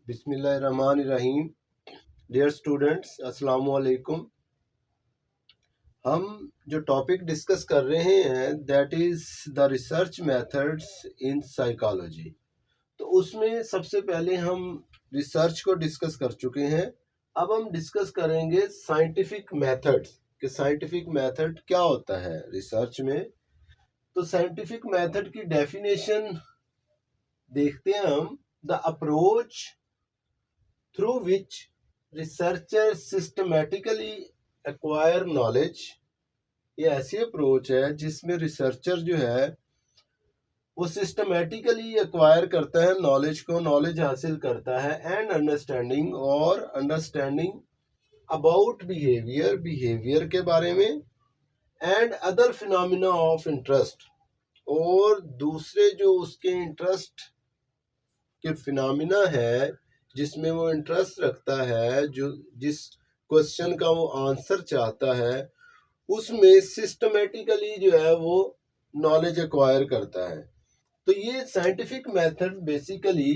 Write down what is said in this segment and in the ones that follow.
बिस्मिल्लाहिर्रहमानिर्रहीम। Dear students, अस्सलाम वालेकुम। हम जो टॉपिक डिस्कस कर रहे हैं that is the research methods in psychology. तो उसमें सबसे पहले हम रिसर्च को डिस्कस कर चुके हैं। अब हम डिस्कस करेंगे साइंटिफिक मेथड्स कि साइंटिफिक मेथड क्या होता है रिसर्च में। तो साइंटिफिक मेथड की डेफिनेशन देखते हैं हम। The approach through which researchers systematically acquire knowledge। ये ऐसी अप्रोच है जिसमें रिसर्चर जो है वो सिस्टमेटिकली एक्वायर करता है नॉलेज को, नॉलेज हासिल करता है एंड अंडरस्टैंडिंग और अंडरस्टैंडिंग अबाउट बिहेवियर, बिहेवियर के बारे में and other phenomena of interest, और दूसरे जो उसके इंटरेस्ट के फिनोमिना है जिसमें वो इंटरेस्ट रखता है, जो जिस क्वेश्चन का वो आंसर चाहता है उसमें सिस्टमेटिकली जो है वो नॉलेज एक्वायर करता है। तो ये scientific method basically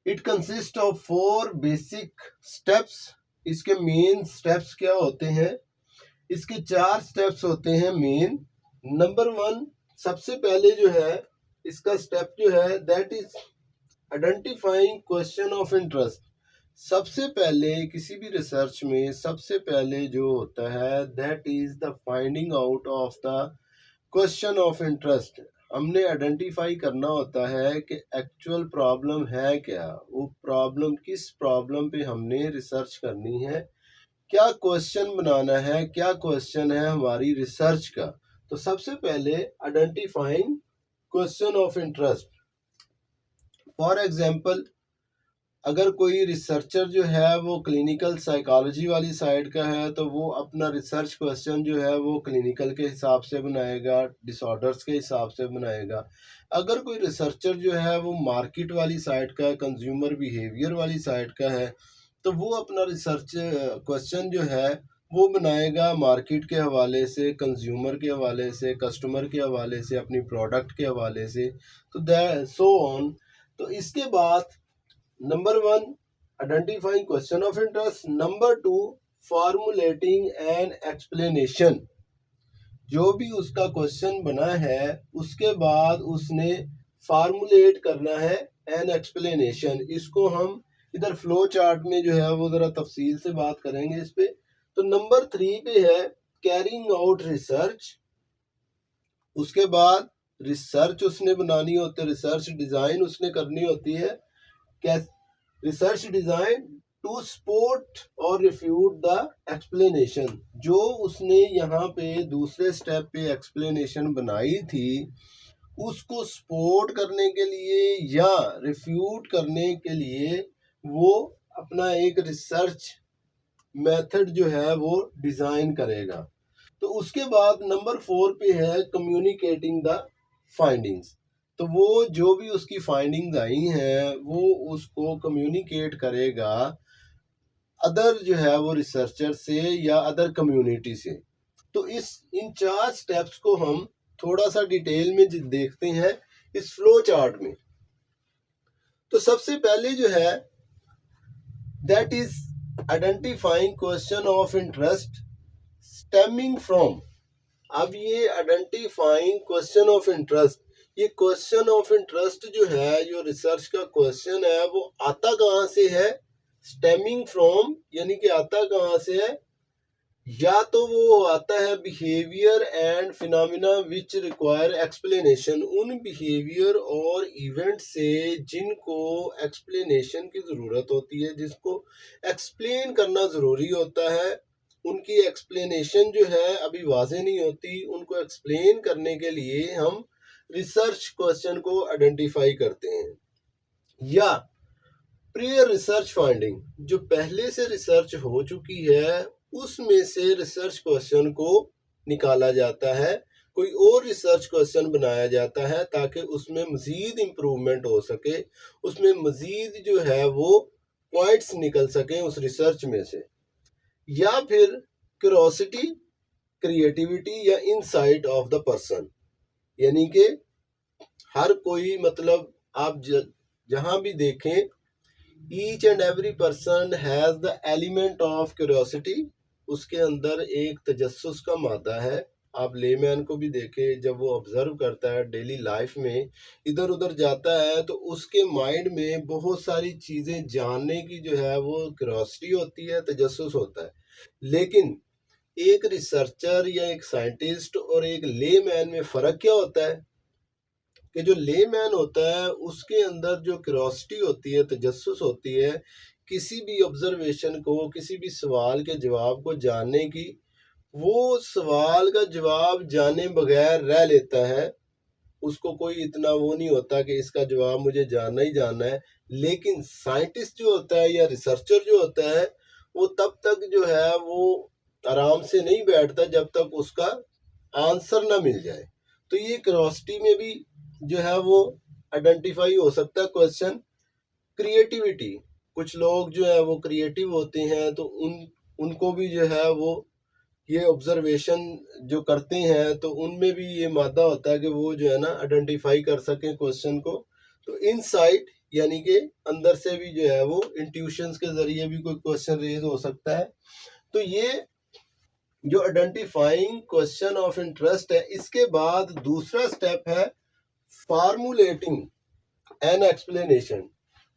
it consist of 4 basic steps. इसके मेन स्टेप्स क्या होते हैं? इसके 4 स्टेप्स होते हैं मेन। नंबर 1, सबसे पहले जो है इसका स्टेप जो है that is identifying question of interest. सबसे पहले किसी भी रिसर्च में सबसे पहले जो होता है that is the finding out of the question of interest. हमने आइडेंटिफाई करना होता है कि एक्चुअल प्रॉब्लम है क्या, वो प्रॉब्लम किस प्रॉब्लम पे हमने रिसर्च करनी है, क्या क्वेश्चन बनाना है, क्या क्वेश्चन है हमारी रिसर्च का। तो सबसे पहले identifying question of interest. For example, अगर कोई रिसर्चर जो है वो क्लिनिकल साइकोलॉजी वाली साइड का है तो वो अपना रिसर्च क्वेश्चन जो है वो क्लिनिकल के हिसाब से बनाएगा, डिसऑर्डर्स के हिसाब से बनाएगा। अगर कोई रिसर्चर जो है वो मार्केट वाली साइड का, कंज्यूमर बिहेवियर वाली साइड का है, तो वो अपना रिसर्च क्वेश्चन जो है वो बनाएगा मार्केट के हवाले से, कंज्यूमर के हवाले से, कस्टमर के हवाले से, अपनी प्रोडक्ट के हवाले से, तो दैट सो ऑन। तो इसके बाद number 1 identifying question of interest. Number 2 formulating an explanation. जो भी उसका क्वेश्चन बना है उसके बाद उसने फार्मूलेट करना है एन एक्सप्लेनेशन। इसको हम इधर फ्लो चार्ट में जो है वो ज़रा तफसील से बात करेंगे इस पे। तो नंबर 3 पे है कैरिंग आउट रिसर्च। उसके बाद रिसर्च उसने बनानी होती है, रिसर्च डिज़ाइन उसने करनी होती है। रिसर्च डिजाइन टू सपोर्ट और रिफ्यूट द एक्सप्लेनेशन। जो उसने यहाँ पे दूसरे स्टेप पे एक्सप्लेनेशन बनाई थी उसको सपोर्ट करने के लिए या रिफ्यूट करने के लिए वो अपना एक रिसर्च मेथड जो है वो डिज़ाइन करेगा। तो उसके बाद नंबर 4 पे है कम्युनिकेटिंग द फाइंडिंग्स। तो वो जो भी उसकी फाइंडिंग्स आई हैं वो उसको कम्युनिकेट करेगा अदर जो है वो रिसर्चर से या अदर कम्युनिटी से। तो इन 4 स्टेप्स को हम थोड़ा सा डिटेल में देखते हैं इस फ्लो चार्ट में। तो सबसे पहले जो है that is identifying question of interest stemming from. अब ये आइडेंटिफाइंग क्वेश्चन ऑफ इंटरेस्ट, ये क्वेश्चन ऑफ इंटरेस्ट जो है, जो रिसर्च का क्वेश्चन है वो आता कहाँ से है? स्टेमिंग फ्रॉम यानी कि आता कहाँ से है? या तो वो आता है behaviour and phenomena which require explanation. उन बिहेवियर और इवेंट से जिनको एक्सप्लेनेशन की ज़रूरत होती है, जिसको एक्सप्लेन करना ज़रूरी होता है, उनकी एक्सप्लेनेशन जो है अभी वाज़ेह नहीं होती, उनको एक्सप्लेन करने के लिए हम रिसर्च क्वेश्चन को आइडेंटिफाई करते हैं। या प्रियर रिसर्च फाइंडिंग, जो पहले से रिसर्च हो चुकी है उसमें से रिसर्च क्वेश्चन को निकाला जाता है, कोई और रिसर्च क्वेश्चन बनाया जाता है ताकि उसमें मज़ीद इम्प्रूवमेंट हो सके, उसमें मज़ीद जो है वो पॉइंट्स निकल सकें उस रिसर्च में से। या फिर क्यूरोसिटी, क्रिएटिविटी या इनसाइट ऑफ द पर्सन, यानी कि हर कोई, मतलब आप जहाँ भी देखें each and every person has the element of curiosity, उसके अंदर एक तजस्सुस का मादा है। आप लेमैन को भी देखें, जब वो ऑब्जर्व करता है डेली लाइफ में, इधर उधर जाता है, तो उसके माइंड में बहुत सारी चीज़ें जानने की जो है वो क्यूरियोसिटी होती है, तजस्सुस होता है। लेकिन एक रिसर्चर या एक साइंटिस्ट और एक लेमैन में फ़र्क क्या होता है कि जो लेमैन होता है उसके अंदर जो क्यूरियोसिटी होती है, तजस्सुस होती है, किसी भी ऑब्जर्वेशन को, किसी भी सवाल के जवाब को जानने की, वो सवाल का जवाब जाने बगैर रह लेता है। उसको कोई इतना वो नहीं होता कि इसका जवाब मुझे जानना ही जानना है। लेकिन साइंटिस्ट जो होता है या रिसर्चर जो होता है, वो तब तक जो है वो आराम से नहीं बैठता जब तक उसका आंसर ना मिल जाए। तो ये क्यूरियोसिटी में भी जो है वो आइडेंटिफाई हो सकता है क्वेश्चन। क्रिएटिविटी, कुछ लोग जो है वो क्रिएटिव होते हैं, तो उनको भी जो है वो ये ऑब्जर्वेशन जो करते हैं, तो उनमें भी ये मादा होता है कि वो जो है ना आइडेंटिफाई कर सकें क्वेश्चन को। तो इनसाइट यानी कि अंदर से भी जो है वो इंट्यूशंस के जरिए भी कोई क्वेश्चन रेज हो सकता है। तो ये जो आइडेंटिफाइंग क्वेश्चन ऑफ इंटरेस्ट है, इसके बाद दूसरा स्टेप है फार्मुलेटिंग एन एक्सप्लेनेशन।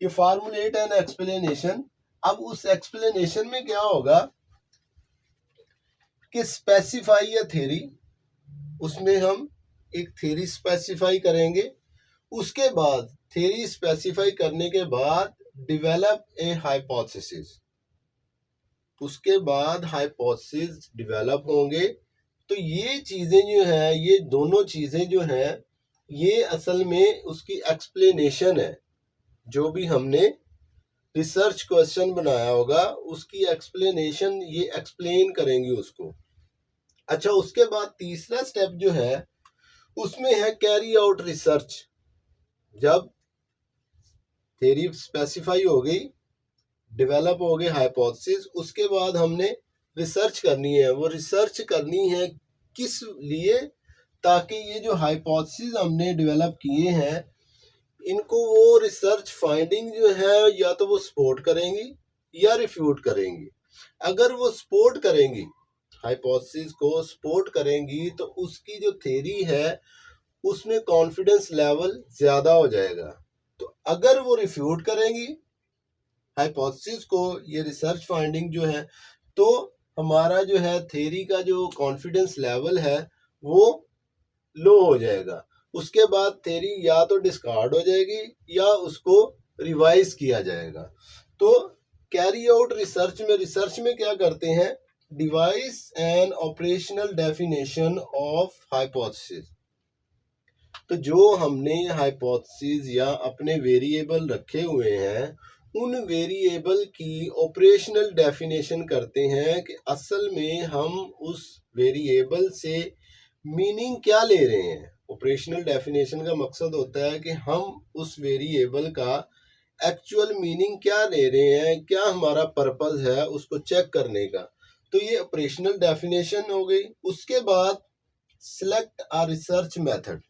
ये फार्मुलेट एन एक्सप्लेनेशन, अब उस एक्सप्लेनेशन में क्या होगा कि स्पेसिफाई अ थ्योरी, उसमें हम एक थ्योरी स्पेसिफाई करेंगे। उसके बाद थ्योरी स्पेसिफाई करने के बाद डेवलप ए हाइपोथेसिस, उसके बाद हाइपोथेसिस डेवलप होंगे। तो ये चीज़ें जो हैं, ये दोनों चीज़ें जो हैं, ये असल में उसकी एक्सप्लेनेशन है। जो भी हमने रिसर्च क्वेश्चन बनाया होगा उसकी एक्सप्लेनेशन ये एक्सप्लेन करेंगे उसको। अच्छा, उसके बाद तीसरा स्टेप जो है उसमें है कैरी आउट रिसर्च। जब थ्योरी स्पेसिफाई हो गई, डेवलप हो गए हाइपोथेसिस, उसके बाद हमने रिसर्च करनी है। वो रिसर्च करनी है किस लिए? ताकि ये जो हाइपोथेसिस हमने डेवलप किए हैं, इनको वो रिसर्च फाइंडिंग जो है या तो वो सपोर्ट करेंगी या रिफ्यूट करेंगी। अगर वो सपोर्ट करेंगी, हाइपोथेसिस को सपोर्ट करेंगी, तो उसकी जो थ्योरी है उसमें कॉन्फिडेंस लेवल ज़्यादा हो जाएगा। तो अगर वो रिफ्यूट करेंगी हाइपोथेसिस को, ये रिसर्च फाइंडिंग जो है, तो हमारा जो है थ्योरी का जो कॉन्फिडेंस लेवल है वो लो हो जाएगा। उसके बाद थ्योरी या तो डिस्कार्ड हो जाएगी या उसको रिवाइज किया जाएगा। तो कैरी आउट रिसर्च में क्या करते हैं? Device and operational definition of hypothesis. तो जो हमने हाइपोथेसिस या अपने वेरिएबल रखे हुए हैं, उन वेरिएबल की ऑपरेशनल डेफिनेशन करते हैं कि असल में हम उस वेरिएबल से मीनिंग क्या ले रहे हैं। ऑपरेशनल डेफिनेशन का मकसद होता है कि हम उस वेरिएबल का एक्चुअल मीनिंग क्या ले रहे हैं, क्या हमारा पर्पस है उसको चेक करने का। तो ये ऑपरेशनल डेफिनेशन हो गई। उसके बाद सिलेक्ट अ रिसर्च मेथड,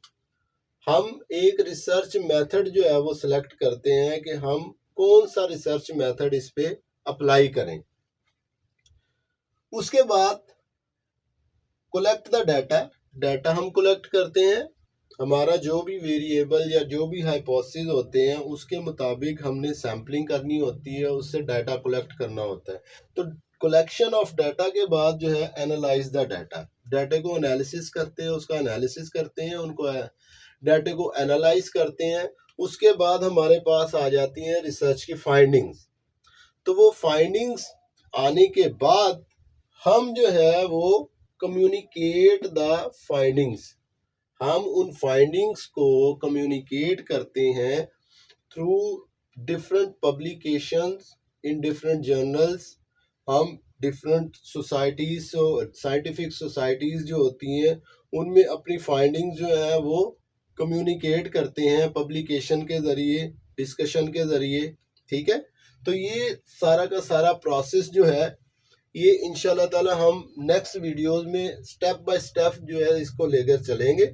हम एक रिसर्च मेथड जो है वो सिलेक्ट करते हैं कि हम कौन सा रिसर्च मेथड इस पे अप्लाई करें। उसके बाद कलेक्ट द डाटा, डाटा हम कलेक्ट करते हैं। हमारा जो भी वेरिएबल या जो भी हाइपोथेसिस होते हैं उसके मुताबिक हमने सैम्पलिंग करनी होती है, उससे डाटा कलेक्ट करना होता है। तो कलेक्शन ऑफ डाटा के बाद जो है एनालाइज द डाटा, डाटा को एनालिसिस करते हैं, उसका एनालिसिस करते हैं, उनको डाटा को एनालाइज करते हैं। उसके बाद हमारे पास आ जाती हैं रिसर्च की फाइंडिंग्स। तो वो फाइंडिंग्स आने के बाद हम जो है वो कम्युनिकेट द फाइंडिंग्स, हम उन फाइंडिंग्स को कम्युनिकेट करते हैं through different publications in different journals. हम डिफरेंट सोसाइटीज, साइंटिफिक सोसाइटीज जो होती हैं, उनमें अपनी फाइंडिंग्स जो है वो कम्युनिकेट करते हैं पब्लिकेशन के ज़रिए, डिस्कशन के ज़रिए। ठीक है, तो ये सारा का सारा प्रोसेस जो है ये इंशाल्लाह ताला हम नेक्स्ट वीडियोस में स्टेप बाय स्टेप जो है इसको लेकर चलेंगे,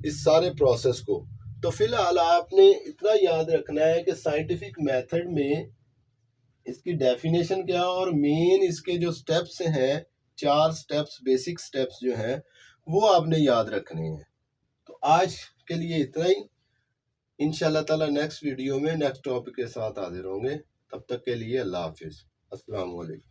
इस सारे प्रोसेस को। तो फिलहाल आपने इतना याद रखना है कि साइंटिफिक मेथड में इसकी डेफिनेशन क्या और मेन इसके जो स्टेप्स हैं, 4 स्टेप्स, बेसिक स्टेप्स जो हैं वो आपने याद रखने हैं। तो आज के लिए इतना ही। इंशाल्लाह ताला नेक्स्ट वीडियो में नेक्स्ट टॉपिक के साथ हाजिर होंगे। तब तक के लिए अल्लाह हाफिज, अस्सलाम वालेकुम।